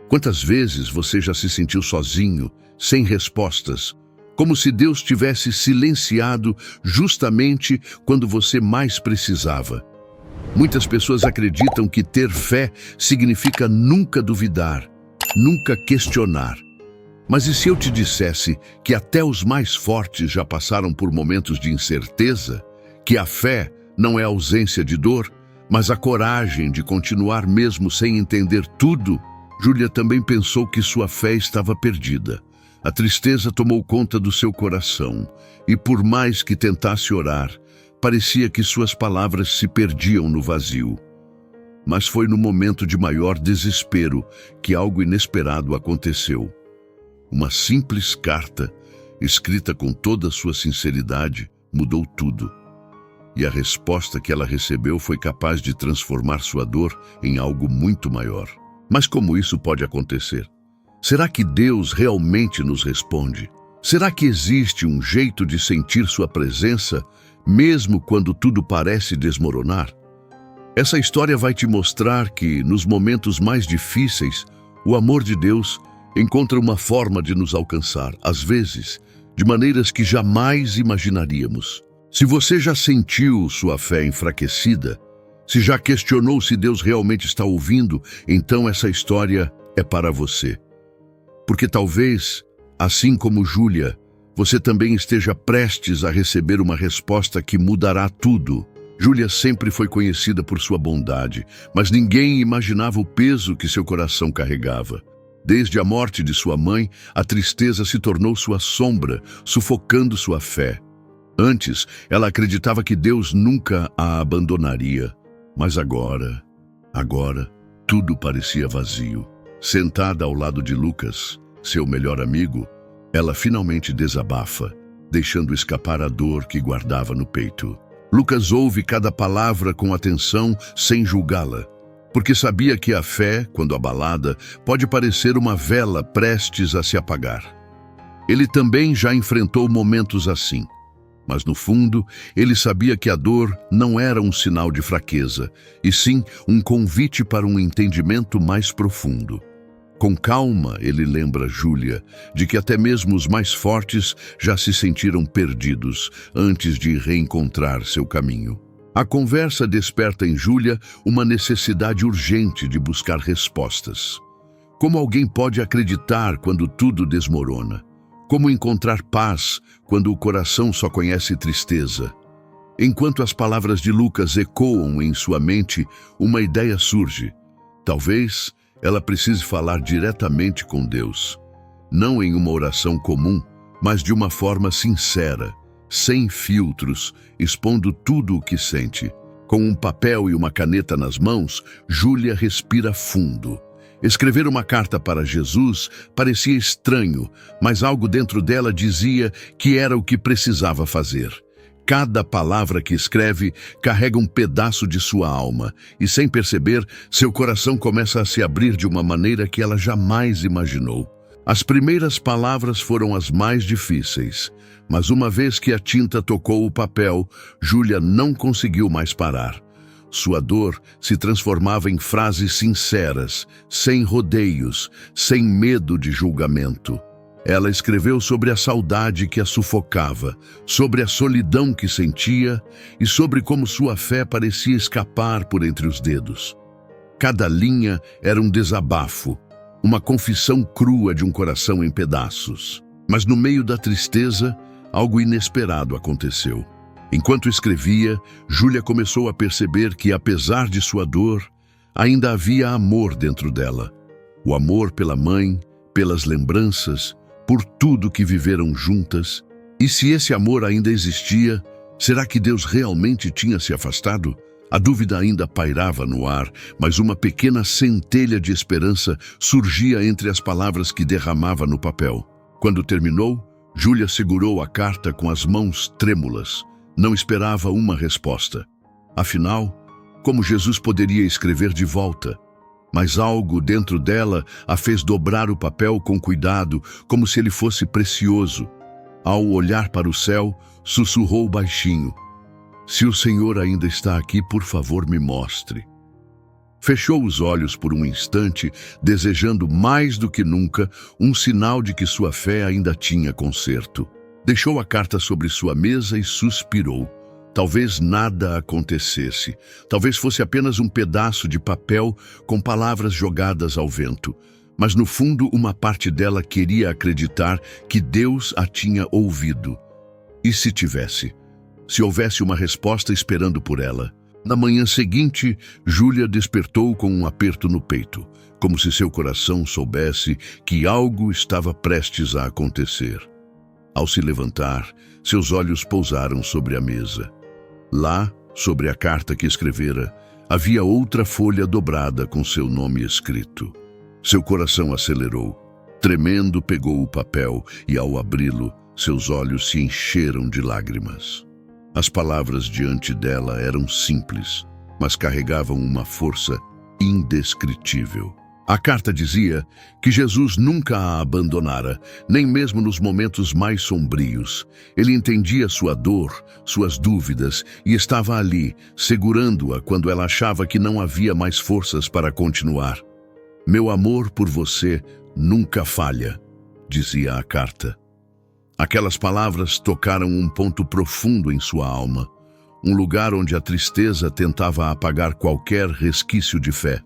Quantas vezes você já se sentiu sozinho, sem respostas, como se Deus tivesse silenciado justamente quando você mais precisava? Muitas pessoas acreditam que ter fé significa nunca duvidar, nunca questionar. Mas e se eu te dissesse que até os mais fortes já passaram por momentos de incerteza? Que a fé não é ausência de dor, mas a coragem de continuar mesmo sem entender tudo? Júlia também pensou que sua fé estava perdida. A tristeza tomou conta do seu coração, e por mais que tentasse orar, parecia que suas palavras se perdiam no vazio. Mas foi no momento de maior desespero que algo inesperado aconteceu. Uma simples carta, escrita com toda a sua sinceridade, mudou tudo. E a resposta que ela recebeu foi capaz de transformar sua dor em algo muito maior. Mas como isso pode acontecer? Será que Deus realmente nos responde? Será que existe um jeito de sentir sua presença, mesmo quando tudo parece desmoronar? Essa história vai te mostrar que, nos momentos mais difíceis, o amor de Deus encontra uma forma de nos alcançar, às vezes, de maneiras que jamais imaginaríamos. Se você já sentiu sua fé enfraquecida, se já questionou se Deus realmente está ouvindo, então essa história é para você. Porque talvez, assim como Júlia, você também esteja prestes a receber uma resposta que mudará tudo. Júlia sempre foi conhecida por sua bondade, mas ninguém imaginava o peso que seu coração carregava. Desde a morte de sua mãe, a tristeza se tornou sua sombra, sufocando sua fé. Antes, ela acreditava que Deus nunca a abandonaria. Mas agora, tudo parecia vazio. Sentada ao lado de Lucas, seu melhor amigo, ela finalmente desabafa, deixando escapar a dor que guardava no peito. Lucas ouve cada palavra com atenção, sem julgá-la, porque sabia que a fé, quando abalada, pode parecer uma vela prestes a se apagar. Ele também já enfrentou momentos assim, mas no fundo, ele sabia que a dor não era um sinal de fraqueza, e sim um convite para um entendimento mais profundo. Com calma, ele lembra Júlia de que até mesmo os mais fortes já se sentiram perdidos antes de reencontrar seu caminho. A conversa desperta em Júlia uma necessidade urgente de buscar respostas. Como alguém pode acreditar quando tudo desmorona? Como encontrar paz quando o coração só conhece tristeza? Enquanto as palavras de Lucas ecoam em sua mente, uma ideia surge. Talvez ela precise falar diretamente com Deus. Não em uma oração comum, mas de uma forma sincera, sem filtros, expondo tudo o que sente. Com um papel e uma caneta nas mãos, Júlia respira fundo. Escrever uma carta para Jesus parecia estranho, mas algo dentro dela dizia que era o que precisava fazer. Cada palavra que escreve carrega um pedaço de sua alma, e sem perceber, seu coração começa a se abrir de uma maneira que ela jamais imaginou. As primeiras palavras foram as mais difíceis, mas uma vez que a tinta tocou o papel, Júlia não conseguiu mais parar. Sua dor se transformava em frases sinceras, sem rodeios, sem medo de julgamento. Ela escreveu sobre a saudade que a sufocava, sobre a solidão que sentia e sobre como sua fé parecia escapar por entre os dedos. Cada linha era um desabafo, uma confissão crua de um coração em pedaços. Mas no meio da tristeza, algo inesperado aconteceu. Enquanto escrevia, Júlia começou a perceber que, apesar de sua dor, ainda havia amor dentro dela. O amor pela mãe, pelas lembranças, por tudo que viveram juntas. E se esse amor ainda existia, será que Deus realmente tinha se afastado? A dúvida ainda pairava no ar, mas uma pequena centelha de esperança surgia entre as palavras que derramava no papel. Quando terminou, Júlia segurou a carta com as mãos trêmulas. Não esperava uma resposta. Afinal, como Jesus poderia escrever de volta? Mas algo dentro dela a fez dobrar o papel com cuidado, como se ele fosse precioso. Ao olhar para o céu, sussurrou baixinho: "Se o Senhor ainda está aqui, por favor, me mostre." Fechou os olhos por um instante, desejando mais do que nunca um sinal de que sua fé ainda tinha conserto. Deixou a carta sobre sua mesa e suspirou. Talvez nada acontecesse. Talvez fosse apenas um pedaço de papel com palavras jogadas ao vento. Mas no fundo, uma parte dela queria acreditar que Deus a tinha ouvido. E se tivesse? Se houvesse uma resposta esperando por ela? Na manhã seguinte, Júlia despertou com um aperto no peito, como se seu coração soubesse que algo estava prestes a acontecer. Ao se levantar, seus olhos pousaram sobre a mesa. Lá, sobre a carta que escrevera, havia outra folha dobrada com seu nome escrito. Seu coração acelerou. Tremendo, pegou o papel e, ao abri-lo, seus olhos se encheram de lágrimas. As palavras diante dela eram simples, mas carregavam uma força indescritível. A carta dizia que Jesus nunca a abandonara, nem mesmo nos momentos mais sombrios. Ele entendia sua dor, suas dúvidas, e estava ali, segurando-a quando ela achava que não havia mais forças para continuar. Meu amor por você nunca falha, dizia a carta. Aquelas palavras tocaram um ponto profundo em sua alma, um lugar onde a tristeza tentava apagar qualquer resquício de fé.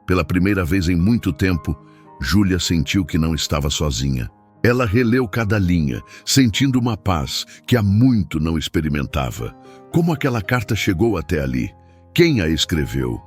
Pela primeira vez em muito tempo, Júlia sentiu que não estava sozinha. Ela releu cada linha, sentindo uma paz que há muito não experimentava. Como aquela carta chegou até ali? Quem a escreveu?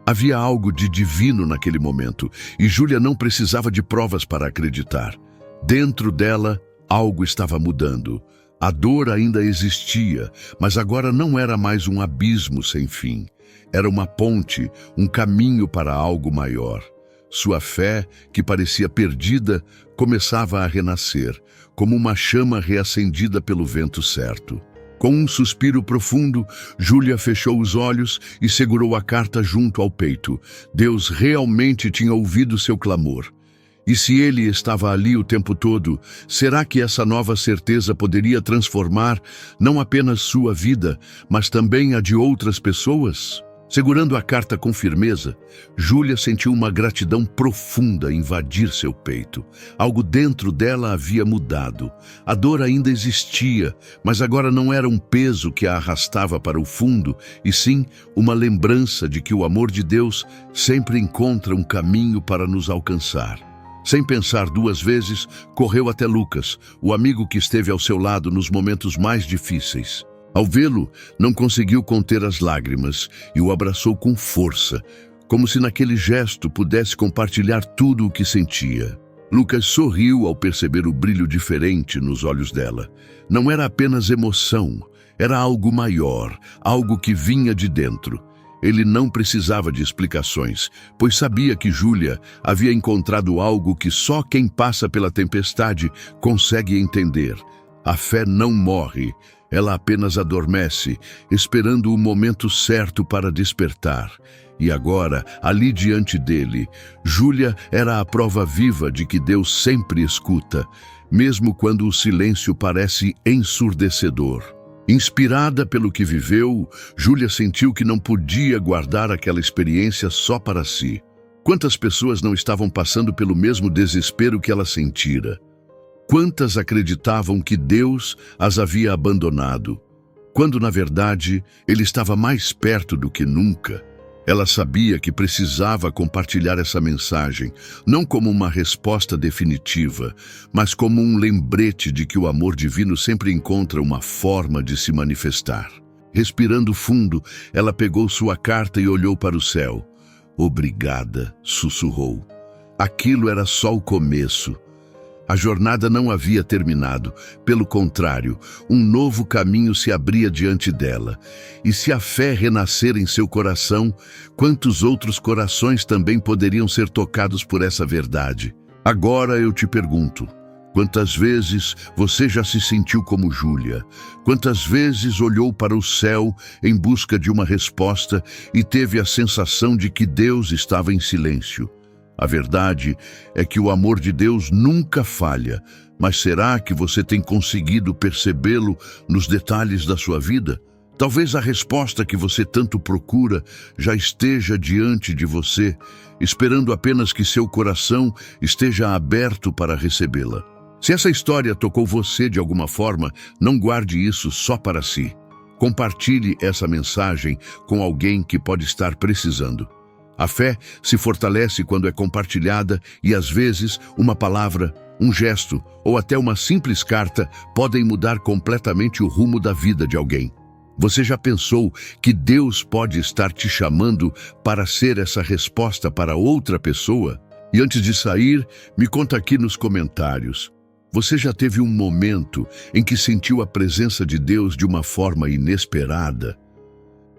Havia algo de divino naquele momento, e Júlia não precisava de provas para acreditar. Dentro dela, algo estava mudando. A dor ainda existia, mas agora não era mais um abismo sem fim. Era uma ponte, um caminho para algo maior. Sua fé, que parecia perdida, começava a renascer, como uma chama reacendida pelo vento certo. Com um suspiro profundo, Júlia fechou os olhos e segurou a carta junto ao peito. Deus realmente tinha ouvido seu clamor. E se ele estava ali o tempo todo, será que essa nova certeza poderia transformar não apenas sua vida, mas também a de outras pessoas? Segurando a carta com firmeza, Júlia sentiu uma gratidão profunda invadir seu peito. Algo dentro dela havia mudado. A dor ainda existia, mas agora não era um peso que a arrastava para o fundo, e sim uma lembrança de que o amor de Deus sempre encontra um caminho para nos alcançar. Sem pensar duas vezes, correu até Lucas, o amigo que esteve ao seu lado nos momentos mais difíceis. Ao vê-lo, não conseguiu conter as lágrimas e o abraçou com força, como se naquele gesto pudesse compartilhar tudo o que sentia. Lucas sorriu ao perceber o brilho diferente nos olhos dela. Não era apenas emoção, era algo maior, algo que vinha de dentro. Ele não precisava de explicações, pois sabia que Júlia havia encontrado algo que só quem passa pela tempestade consegue entender. A fé não morre, ela apenas adormece, esperando o momento certo para despertar. E agora, ali diante dele, Júlia era a prova viva de que Deus sempre escuta, mesmo quando o silêncio parece ensurdecedor. Inspirada pelo que viveu, Júlia sentiu que não podia guardar aquela experiência só para si. Quantas pessoas não estavam passando pelo mesmo desespero que ela sentira? Quantas acreditavam que Deus as havia abandonado, quando, na verdade, Ele estava mais perto do que nunca? Ela sabia que precisava compartilhar essa mensagem, não como uma resposta definitiva, mas como um lembrete de que o amor divino sempre encontra uma forma de se manifestar. Respirando fundo, ela pegou sua carta e olhou para o céu. "Obrigada", sussurrou. Aquilo era só o começo. A jornada não havia terminado. Pelo contrário, um novo caminho se abria diante dela. E se a fé renascer em seu coração, quantos outros corações também poderiam ser tocados por essa verdade? Agora eu te pergunto, quantas vezes você já se sentiu como Júlia? Quantas vezes olhou para o céu em busca de uma resposta e teve a sensação de que Deus estava em silêncio? A verdade é que o amor de Deus nunca falha, mas será que você tem conseguido percebê-lo nos detalhes da sua vida? Talvez a resposta que você tanto procura já esteja diante de você, esperando apenas que seu coração esteja aberto para recebê-la. Se essa história tocou você de alguma forma, não guarde isso só para si. Compartilhe essa mensagem com alguém que pode estar precisando. A fé se fortalece quando é compartilhada e, às vezes, uma palavra, um gesto ou até uma simples carta podem mudar completamente o rumo da vida de alguém. Você já pensou que Deus pode estar te chamando para ser essa resposta para outra pessoa? E antes de sair, me conta aqui nos comentários. Você já teve um momento em que sentiu a presença de Deus de uma forma inesperada?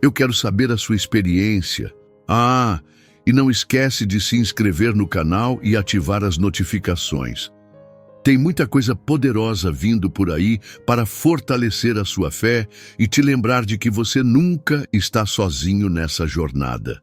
Eu quero saber a sua experiência. E não esquece de se inscrever no canal e ativar as notificações. Tem muita coisa poderosa vindo por aí para fortalecer a sua fé e te lembrar de que você nunca está sozinho nessa jornada.